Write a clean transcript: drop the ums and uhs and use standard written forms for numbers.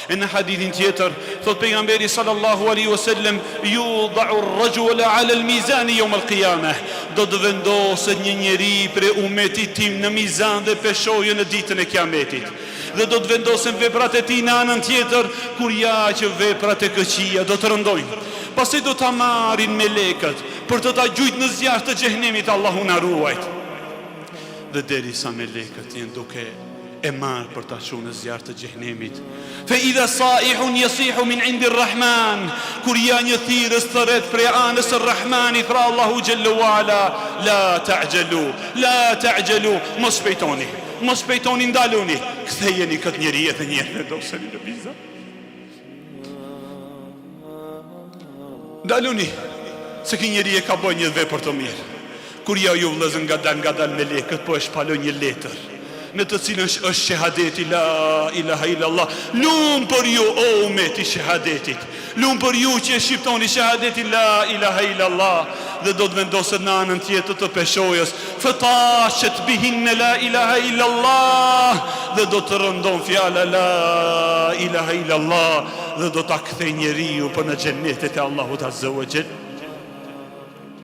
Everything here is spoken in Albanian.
E në hadithin tjetër thot pejgamberi sallallahu alaihi wasallam, yudha'u ar-rajulu 'ala al-mizan yawm al-qiyamah, do të vendoset një njeri për umetit tim në mizan dhe peshojë në ditën e kiametit. Dhe do të vendosen veprat e tij në anën tjetër, kur ja që veprat e këqija do të rëndojnë. Pasi do ta marrin melekët për të ta gjujt në zjarr të xhehenemit, Allahu na ruajt. Dhe derisa melekët janë duke e marrë për ta çuar në zjarr të xhehenemit, fa idha sa'ihun yasihu min 'indi ar-rahman, kur ja një thirrës thret prej anës së Rahmanit, pra Allahu xhallahu ala, la ta'jalu, mos shpejtoni, ndaluni, kthejeni këtë njeri edhe një herë doseni në biza. Ndaluni, se ky njeri e ka bërë një vepër të mirë. Kur ja ju vëllezër nga dal melekët po e shpalon një letër, në të cilën është shahadeti la ilaha illallah. Lum për ju o umeti shahadetit, lum për ju që e shqiptoni shahadeti la ilaha illallah. Dhe do të vendoset në anën tjetër të peshojës, fatashat bihin la ilaha illallah, dhe do të rëndon fjala la ilaha illallah, dhe do ta kthej njeriu për në xhenetet e Allahut azza wa jall.